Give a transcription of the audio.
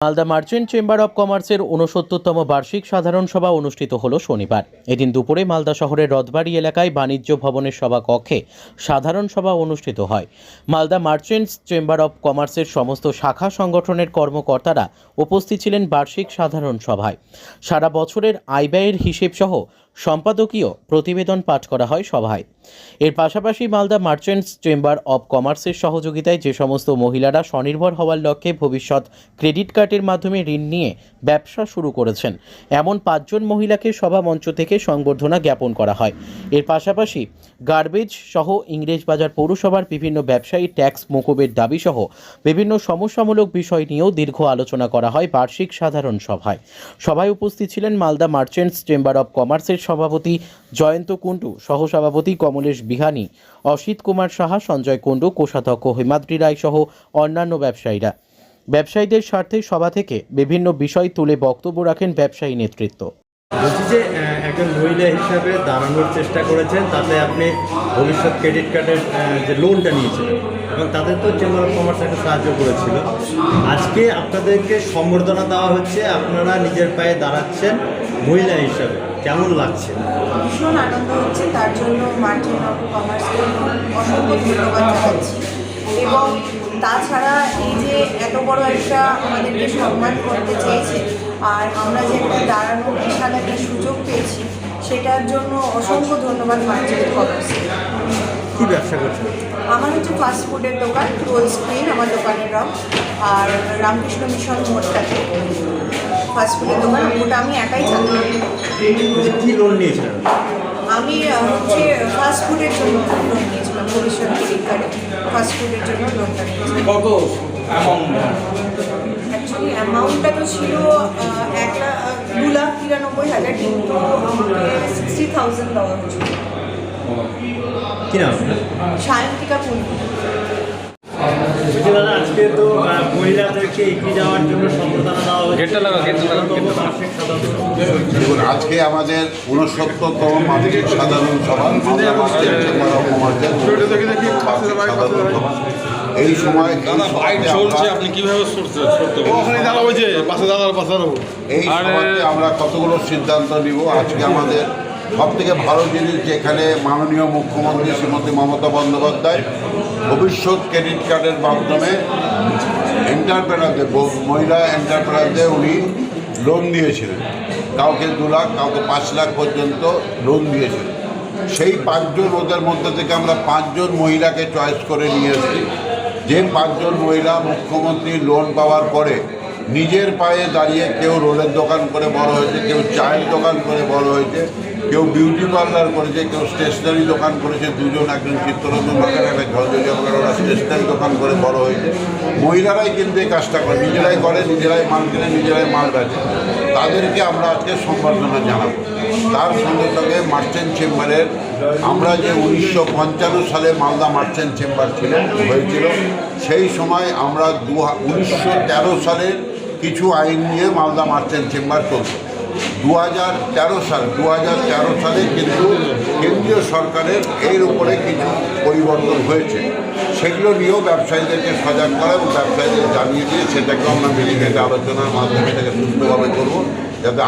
Malda merchant chamber of কমার্সের ৬৯তম বার্ষিক সাধারণ সভা অনুষ্ঠিত হল শনিবার। এদিন দুপুরে মালদা শহরের রথবাড়ি এলাকায় বাণিজ্য ভবনের সভাকক্ষে সাধারণ সভা অনুষ্ঠিত হয়। মালদা মার্চেন্টস চেম্বার অব কমার্সের সমস্ত শাখা সংগঠনের কর্মকর্তারা উপস্থিত ছিলেন বার্ষিক সাধারণ সভায়। সারা বছরের আয় ব্যয়ের হিসেব সহ সম্পাদকীয় প্রতিবেদন পাঠ করা হয় সভায়। এর পাশাপাশি মালদা মার্চেন্টস চেম্বার অব কমার্সের সহযোগিতায় যে সমস্ত মহিলারা স্বনির্ভর হওয়ার লক্ষ্যে ভবিষ্যৎ ক্রেডিট কার্ডের মাধ্যমে ঋণ নিয়ে ব্যবসা শুরু করেছেন, এমন ৫ জন মহিলাকে সভা মঞ্চ থেকে সংবর্ধনা জ্ঞাপন করা হয়। এর পাশাপাশি গার্বেজ সহ ইংরেজবাজার পৌরসভার বিভিন্ন ব্যবসায়ী ট্যাক্স মকুবের দাবি সহ বিভিন্ন সমস্যামূলক বিষয় নিয়েও দীর্ঘ আলোচনা করা হয় বার্ষিক সাধারণ সভায়। সভায় উপস্থিত ছিলেন মালদা মার্চেন্টস চেম্বার অব কমার্সের সভাপতি জয়ন্ত কুণ্ডু, সহসভাপতি কমলেশ বিহানি, অসিত কুমার সাহা, সঞ্জয় কুণ্ডু, কোষাধ্যক্ষ হিমাদ্রি রায় সহ অন্যান্য ব্যবসায়ীরা। ব্যবসায়ীদের স্বার্থে সভা থেকে বিভিন্ন বিষয় তুলে বক্তব্য রাখেন ব্যবসায়ী নেতৃত্ব। বলছি যে একজন মহিলা হিসাবে দাঁড়ানোর চেষ্টা করেছেন, তাতে আপনি ভবিষ্যৎ ক্রেডিট কার্ডের যে লোনটা নিয়েছিলেন এবং তাদের তো চেম্বার অফ কমার্স একটা সাহায্য করেছিল। আজকে আপনাদেরকে সম্বর্ধনা দেওয়া হচ্ছে, আপনারা নিজের পায়ে দাঁড়াচ্ছেন মহিলা হিসাবে, কেমন লাগছে? ভীষণ আনন্দ হচ্ছে, তার জন্য মার্চেন্ট অফ কমার্সকে অসংখ্য ধন্যবাদ জানাচ্ছি। এবং তাছাড়া এই যে এত বড় একটা আমাদেরকে সম্মান করতে চেয়েছে আর আমরা যে একটা দাঁড়ানোর বিশাল একটা সুযোগ পেয়েছি, সেটার জন্য অসংখ্য ধন্যবাদ মার্চেন্ট কমার্সকে। কী ব্যবসা করছেন? আমার হচ্ছে ফাস্টফুডের দোকান, রোল স্ক্রিন আমার দোকানের নাম, আর রামকৃষ্ণ মিশন মোড়টাতে ফাস্টফুডের দোকান, ওটা আমি একাই চালাই। কী লোন নিয়েছিলেন? আমি হচ্ছে ফাস্টফুডের জন্য লোন নিয়েছিলাম, ভবিষ্যৎ ক্রেডিট কার্ডে ফাস্টফুডের জন্য লোনটা নিয়েছিলাম। কত অ্যামাউন্ট? অ্যাকচুয়ালি অ্যামাউন্টটা তো ছিল 2,93,000, কিন্তু আমাকে 60,000 দেওয়া হয়েছিল। কী নাম? সায়ন্তিকা কুণ্ডু। বুঝতে দাদা, আজকে তো মহিলাদেরকে এগিয়ে যাওয়ার জন্য সম্বর্ধনা দেওয়া হচ্ছে। দেখুন, আজকে আমাদের ৬৯তম মাসিক সাধারণ সভা চেম্বার অব কমার্সের সাধারণ সভা। এই সময় এই সভাতে আমরা কতগুলো সিদ্ধান্ত নিব। আজকে আমাদের সবথেকে ভালো জিনিস, যেখানে মাননীয় মুখ্যমন্ত্রী শ্রীমতী মমতা বন্দ্যোপাধ্যায় ভবিষ্যৎ ক্রেডিট কার্ডের মাধ্যমে এন্টারপ্রেনারদের, মহিলা এন্টারপ্রেনারদের উনি লোন দিয়েছিলেন। কাউকে 2 লাখ, কাউকে 5 লাখ পর্যন্ত লোন দিয়েছিলেন। সেই 5 জন, ওদের মধ্যে থেকে আমরা 5 জন মহিলাকে চয়েস করে নিয়ে এসেছি। যে 5 জন মহিলা মুখ্যমন্ত্রী লোন পাওয়ার পরে নিজের পায়ে দাঁড়িয়ে, কেউ রোলের দোকান করে বড় হয়েছে, কেউ চায়ের দোকান করে বড় হয়েছে, কেউ বিউটি পার্লার করেছে, কেউ স্টেশনারি দোকান করেছে। 2 জন, একজন চিত্তরঞ্জন বাগান, একটা ঝলঝলিয়া বাগান, ওরা স্টেশনারি দোকান করে বড় হয়েছে। মহিলারাই কিন্তু এই কাজটা করে, নিজেরাই করে, নিজেরাই মাল কিনে, নিজেরাই মাল বেচে। তাদেরকে আমরা আজকে সম্বর্ধনা জানাবো। তার সঙ্গে সঙ্গে মার্চেন্ট চেম্বারের, আমরা যে 1955 সালে মালদা মার্চেন্ট চেম্বার হয়েছিল, সেই সময় আমরা 1913 সালের কিছু আইন নিয়ে মালদা মার্চেন্ট চেম্বার চলত। 2013 সালে কিন্তু কেন্দ্রীয় সরকারের এর উপরে কিছু পরিবর্তন হয়েছে। সেগুলো নিয়েও ব্যবসায়ীদেরকে সজাগ করা এবং ব্যবসায়ীদের জানিয়ে দিয়ে সেটাকে আমরা মিলিয়ে আলোচনার মাধ্যমে এটাকে সুস্থভাবে করবো, যাতে